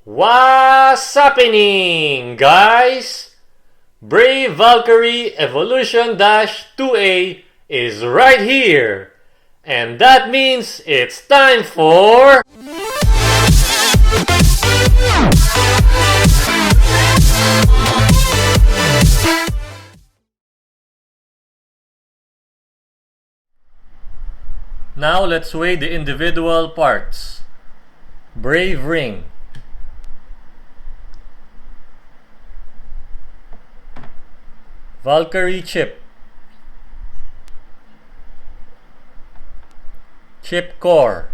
What's happening, guys? Brave Valkyrie Evolution Dash 2A is right here. And that means it's time for... Now let's weigh the individual parts. Brave Ring. Valkyrie Chip. Chip Core.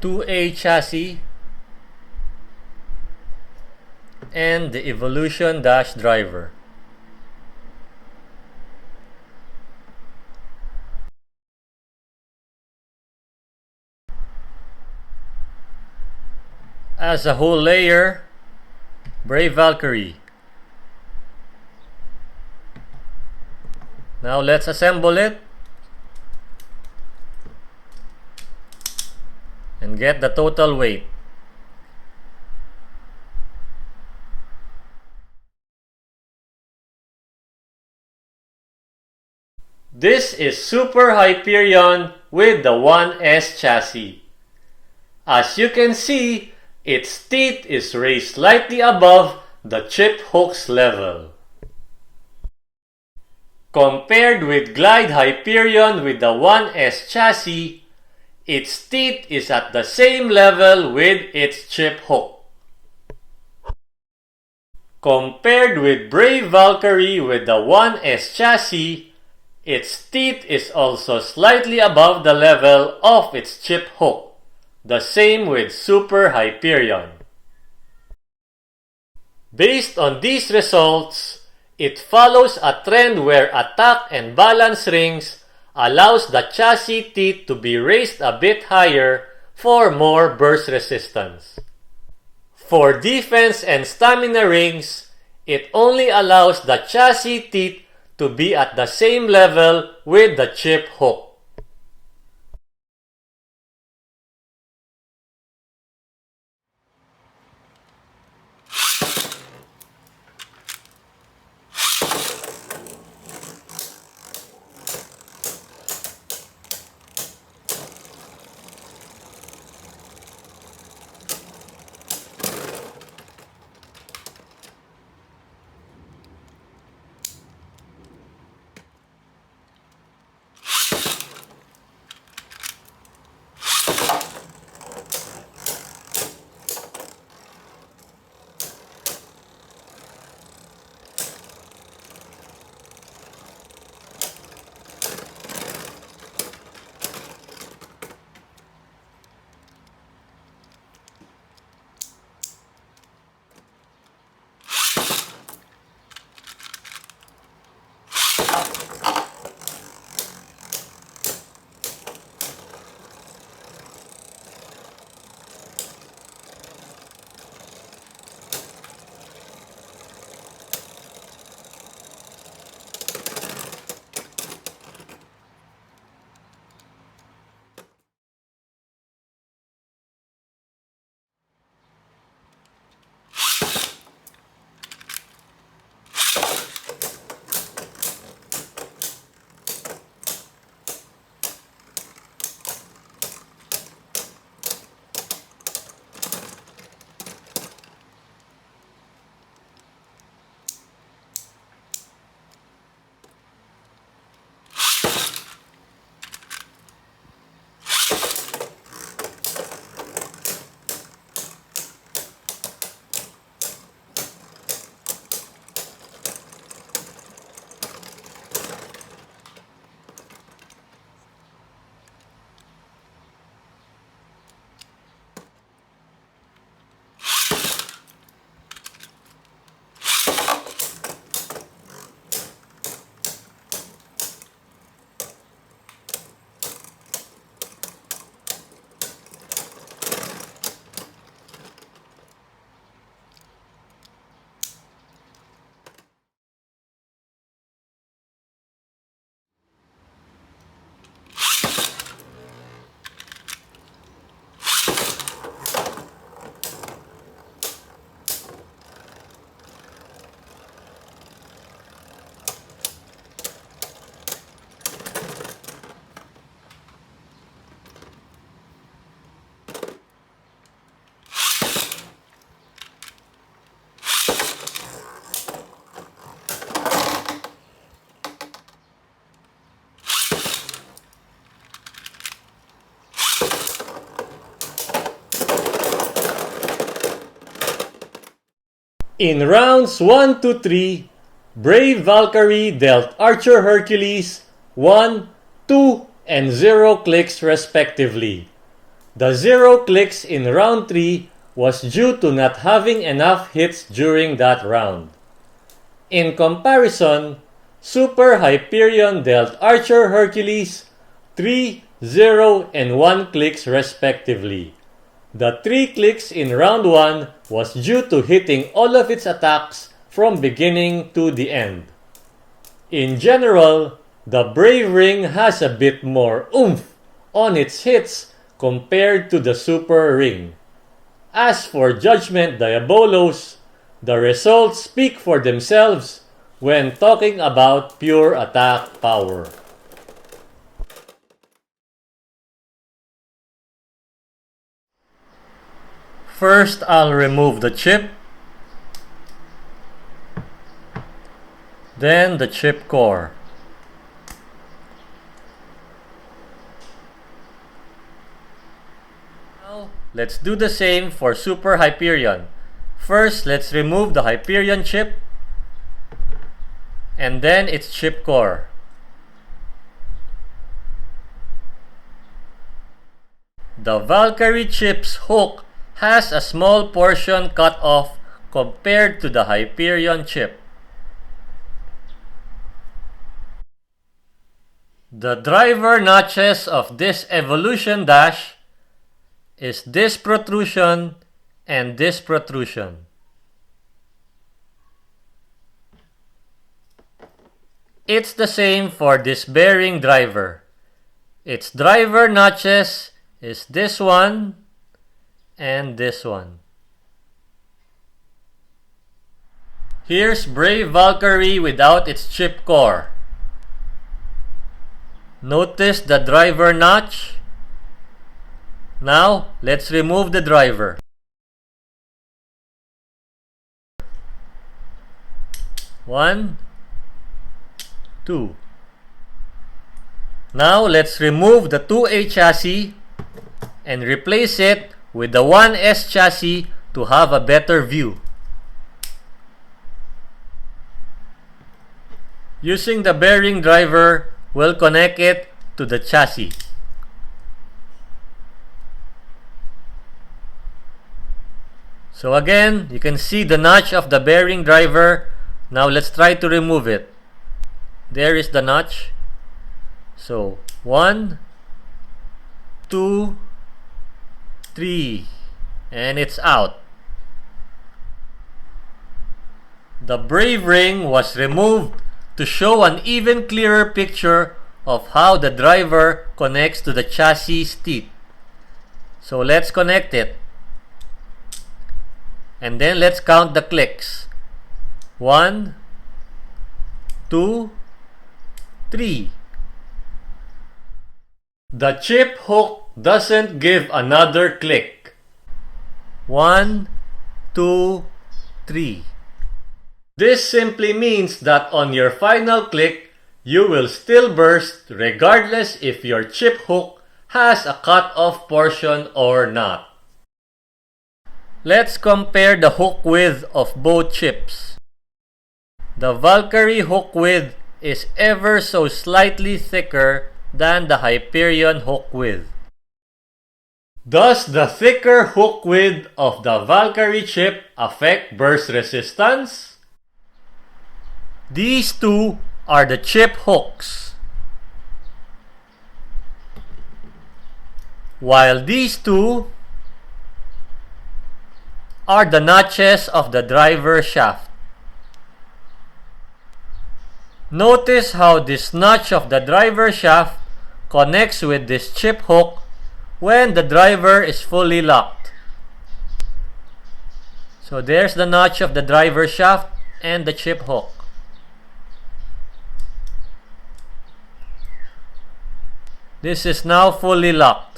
2A Chassis. And the Evolution Dash Driver. As a whole layer, Brave Valkyrie. Now let's assemble it and get the total weight. This is Super Hyperion with the 1S chassis. As you can see, its teeth is raised slightly above the chip hook's level. Compared with Glide Hyperion with the 1S chassis, its teeth is at the same level with its chip hook. Compared with Brave Valkyrie with the 1S chassis, its teeth is also slightly above the level of its chip hook. The same with Super Hyperion. Based on these results, it follows a trend where attack and balance rings allows the chassis teeth to be raised a bit higher for more burst resistance. For defense and stamina rings, it only allows the chassis teeth to be at the same level with the chip hook. In rounds 1 to 3, Brave Valkyrie dealt Archer Hercules 1, 2, and 0 clicks respectively. The 0 clicks in round 3 was due to not having enough hits during that round. In comparison, Super Hyperion dealt Archer Hercules 3, 0, and 1 clicks respectively. The 3 clicks in round 1 was due to hitting all of its attacks from beginning to the end. In general, the Brave Ring has a bit more oomph on its hits compared to the Super Ring. As for Judgment Diabolos, the results speak for themselves when talking about pure attack power. First, I'll remove the chip, then the chip core. Now, let's do the same for Super Hyperion. First, let's remove the Hyperion chip, and then its chip core. The Valkyrie chip's hook has a small portion cut off compared to the Hyperion chip. The driver notches of this evolution dash is this protrusion and this protrusion. It's the same for this bearing driver. Its driver notches is this one and this one. Here's Brave Valkyrie without its chip core. Notice the driver notch. Now, let's remove the driver. One, two. Now, let's remove the 2A chassis and replace it with the 1S chassis to have a better view. Using the bearing driver, we'll connect it to the chassis. So again, you can see the notch of the bearing driver. Now let's try to remove it. There is the notch. So 1, 2, 3, and it's out. The Brave Ring was removed to show an even clearer picture of how the driver connects to the chassis teeth. So let's connect it. And then let's count the clicks. 1, 2, 3. The chip hook doesn't give another click. 1, 2, 3. This simply means that on your final click, you will still burst regardless if your chip hook has a cut-off portion or not. Let's compare the hook width of both chips. The Valkyrie hook width is ever so slightly thicker than the Hyperion hook width. Does the thicker hook width of the Valkyrie chip affect burst resistance? These two are the chip hooks, while these two are the notches of the driver shaft. Notice how this notch of the driver shaft connects with this chip hook when the driver is fully locked. So there's the notch of the driver shaft and the chip hook. This is now fully locked.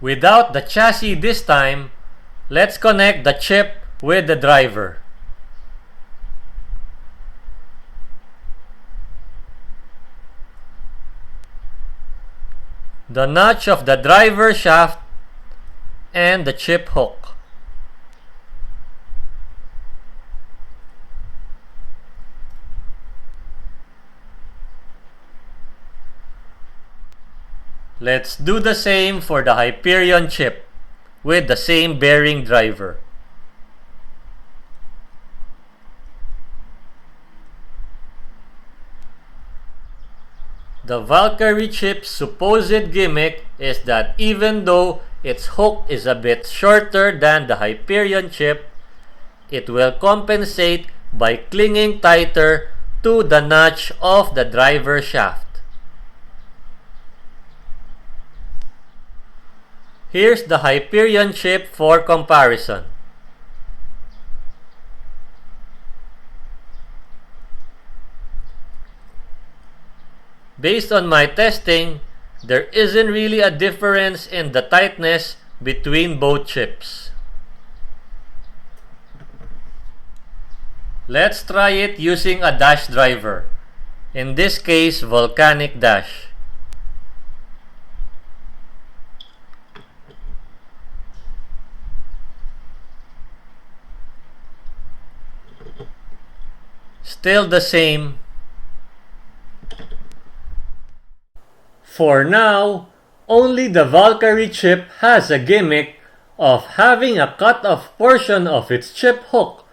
Without the chassis this time, let's connect the chip with the driver. the notch of the driver shaft, and the chip hook. Let's do the same for the Hyperion chip with the same bearing driver. The Valkyrie chip's supposed gimmick is that even though its hook is a bit shorter than the Hyperion chip, it will compensate by clinging tighter to the notch of the driver shaft. Here's the Hyperion chip for comparison. Based on my testing, there isn't really a difference in the tightness between both chips. Let's try it using a dash driver, in this case volcanic dash. Still the same. For now, only the Valkyrie chip has a gimmick of having a cut-off portion of its chip hook,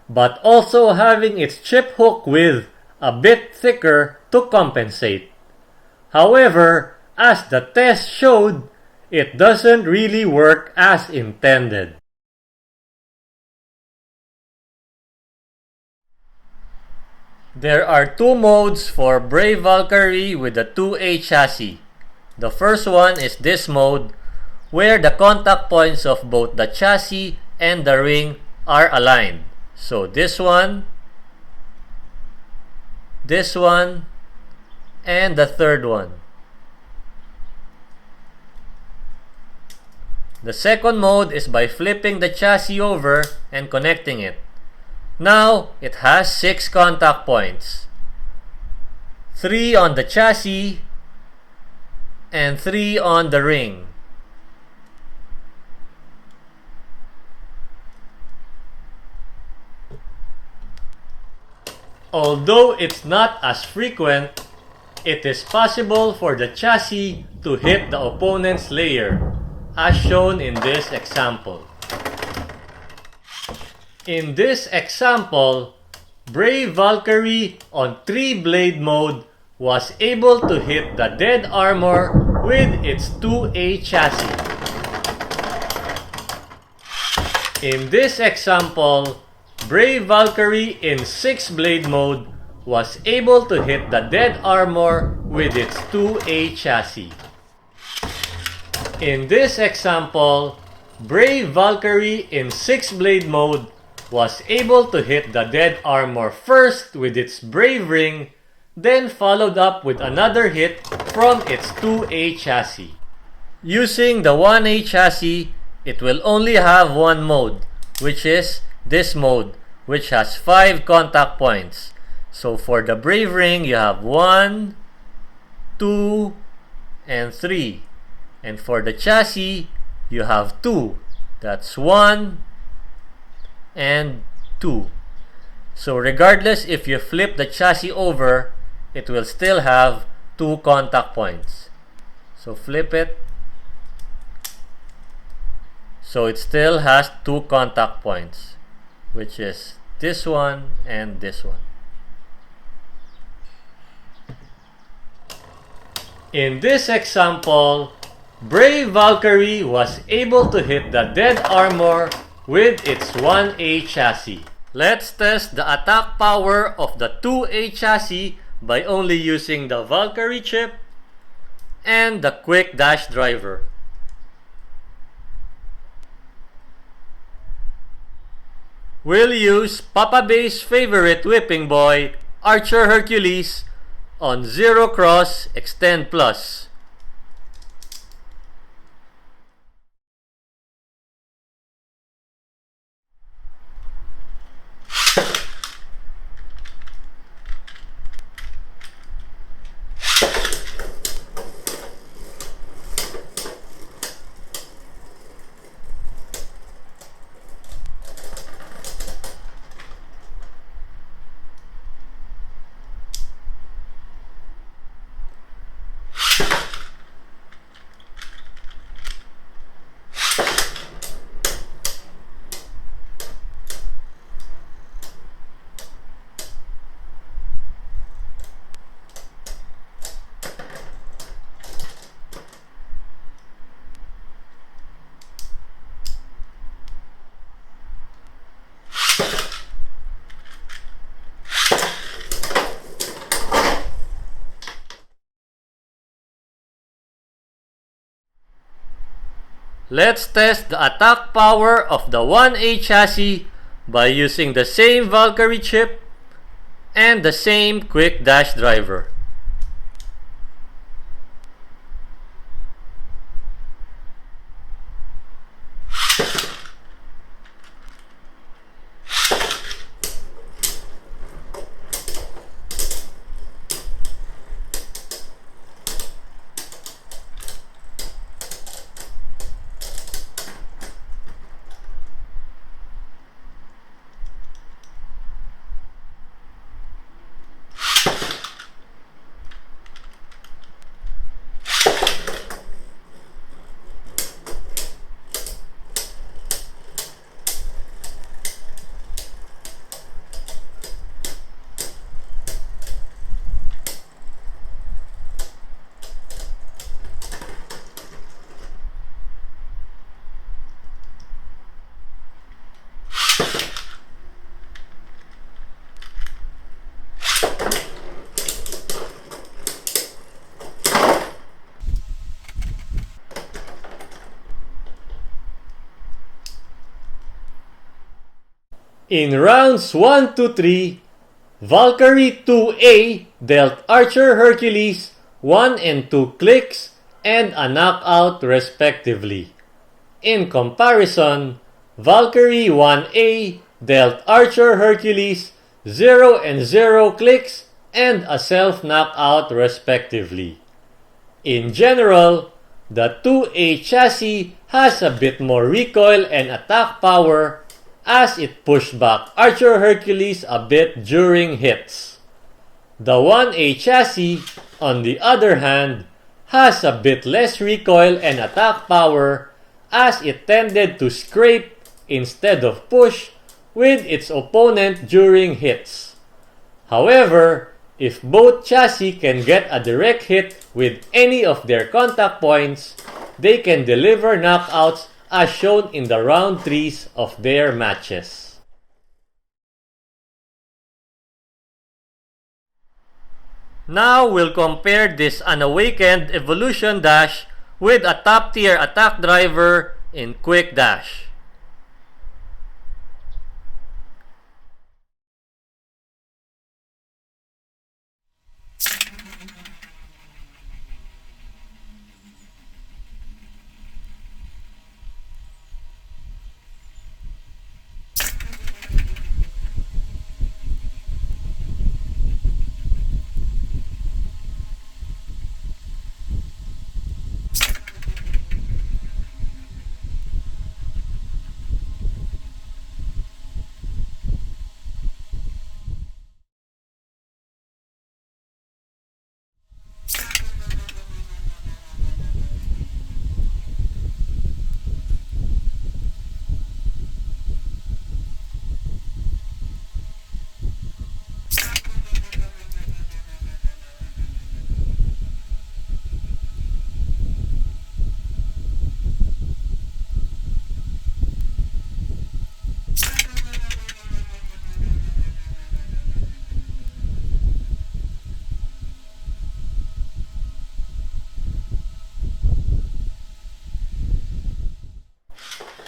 but also having its chip hook width a bit thicker to compensate. However, as the test showed, it doesn't really work as intended. There are two modes for Brave Valkyrie with the 2A chassis. The first one is this mode, where the contact points of both the chassis and the ring are aligned. So this one, and the third one. The second mode is by flipping the chassis over and connecting it. Now, it has 6 contact points. 3 on the chassis and 3 on the ring. Although it's not as frequent, it is possible for the chassis to hit the opponent's layer, as shown in this example. In this example, Brave Valkyrie on 3-blade mode was able to hit the dead armor with its 2A chassis. In this example, Brave Valkyrie in 6-blade mode was able to hit the dead armor with its 2A chassis. In this example, Brave Valkyrie in 6-blade mode was able to hit the dead armor first with its Brave ring, then followed up with another hit from its 2A chassis. Using the 1A chassis, it will only have one mode, which is this mode, which has 5 contact points. So for the Brave ring, you have 1, 2, and 3. And for the chassis, you have 2. That's 1 and 2. So regardless if you flip the chassis over, it will still have 2 contact points. So flip it. So it still has 2 contact points, which is this one and this one. In this example, Brave Valkyrie was able to hit the dead armor with its 1A chassis. Let's test the attack power of the 2A chassis by only using the Valkyrie chip and the quick dash driver. We'll use Papabey's favorite whipping boy, Archer Hercules, on 0 Cross Extend Plus. Let's test the attack power of the 1A chassis by using the same Valkyrie chip and the same quick dash driver. In rounds 1 to 3, Valkyrie 2A dealt Archer Hercules 1 and 2 clicks and a knockout respectively. In comparison, Valkyrie 1A dealt Archer Hercules 0 and 0 clicks and a self-knockout respectively. In general, the 2A chassis has a bit more recoil and attack power as it pushed back Archer Hercules a bit during hits. The 1A chassis, on the other hand, has a bit less recoil and attack power as it tended to scrape instead of push with its opponent during hits. However, if both chassis can get a direct hit with any of their contact points, they can deliver knockouts as shown in the round 3s of their matches. Now we'll compare this unawakened evolution dash with a top tier attack driver in quick dash.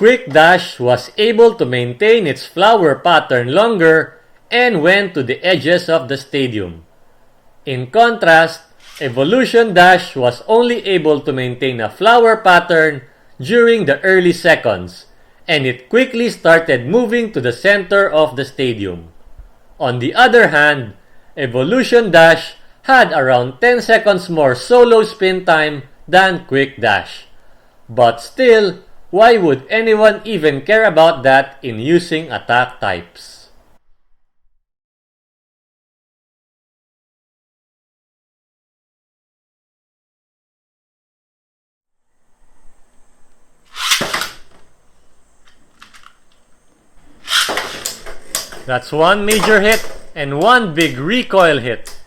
Quick Dash was able to maintain its flower pattern longer and went to the edges of the stadium. In contrast, Evolution Dash was only able to maintain a flower pattern during the early seconds, and it quickly started moving to the center of the stadium. On the other hand, Evolution Dash had around 10 seconds more solo spin time than Quick Dash. But still, why would anyone even care about that in using attack types? That's one major hit and one big recoil hit.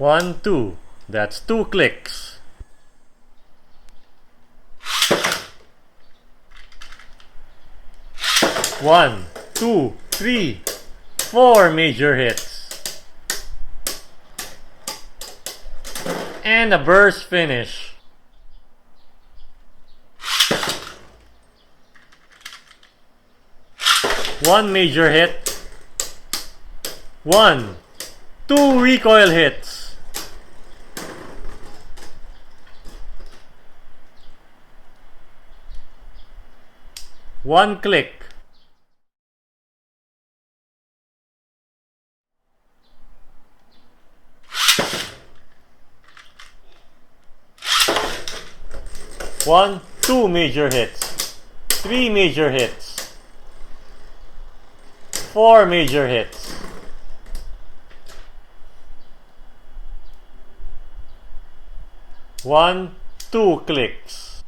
One, two. That's 2 clicks. One, two, 3, 4 major hits. And a burst finish. One major hit. 1, 2 recoil hits. One click. One, 2 major hits. 3 major hits. 4 major hits. One, 2 clicks.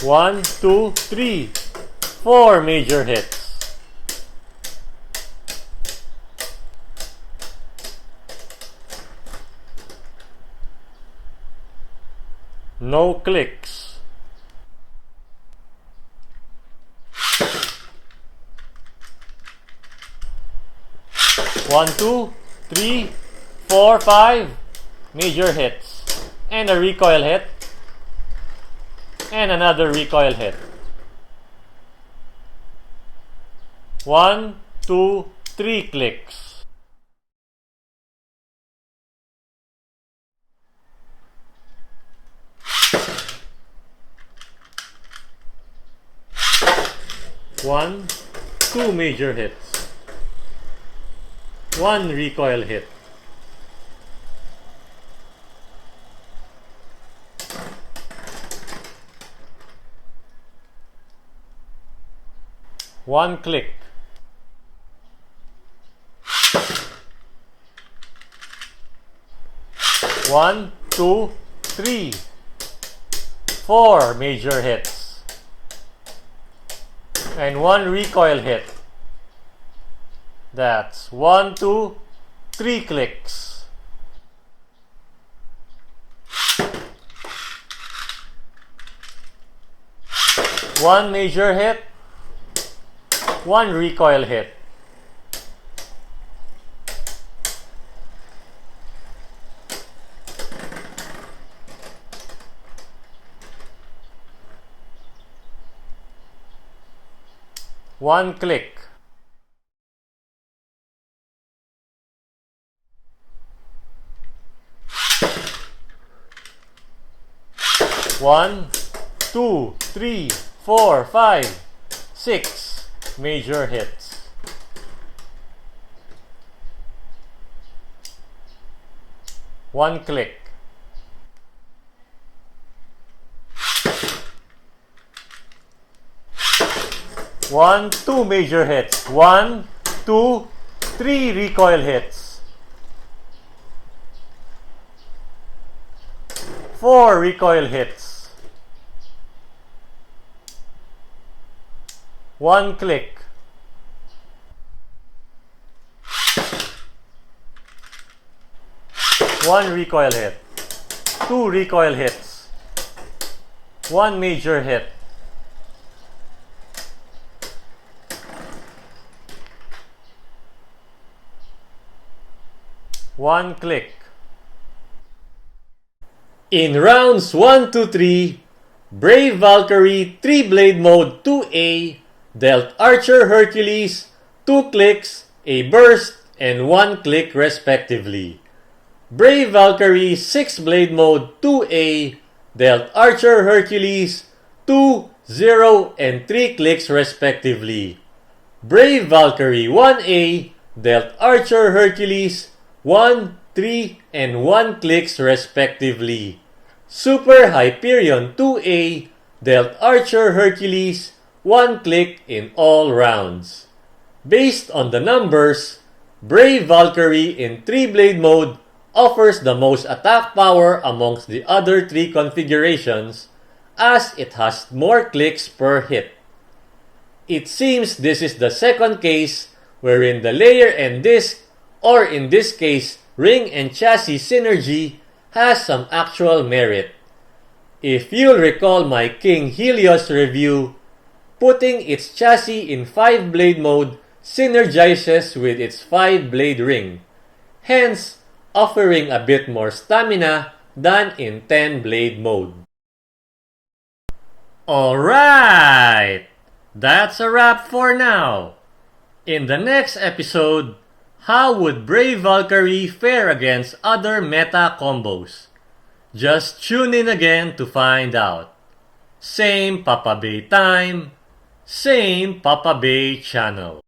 One, 2, 3, 4 major hits. No clicks. One, 2, 3, 4, 5 major hits. And a recoil hit. And another recoil hit. 1, 2, 3 clicks. One, 2 major hits. 1 recoil hit. One click. One, 2, 3, 4 major hits. And 1 recoil hit. That's 1, 2, 3 clicks. One major hit. 1 recoil hit. One click. One, 2, 3, 4, 5, 6 major hits. One click. One, 2 major hits. 1, 2, 3 recoil hits. 4 recoil hits. One click. One recoil hit. 2 recoil hits. 1 major hit. One click. In rounds 1 to 3, Brave Valkyrie 3-blade mode 2A dealt Archer Hercules 2 clicks, a burst, and 1 click respectively. Brave Valkyrie 6-blade mode 2A dealt Archer Hercules 2, 0, and 3 clicks respectively. Brave Valkyrie 1A dealt Archer Hercules 1, 3, and 1 clicks respectively. Super Hyperion 2A dealt Archer Hercules 1 click in all rounds. Based on the numbers, Brave Valkyrie in 3-blade mode offers the most attack power amongst the other 3 configurations as it has more clicks per hit. It seems this is the second case wherein the layer and disc, or in this case, ring and chassis synergy, has some actual merit. If you'll recall my King Helios review, putting its chassis in 5-blade mode synergizes with its 5-blade ring, hence offering a bit more stamina than in 10-blade mode. Alright! That's a wrap for now. In the next episode, how would Brave Valkyrie fare against other meta combos? Just tune in again to find out. Same Papabey time, same Papabey channel.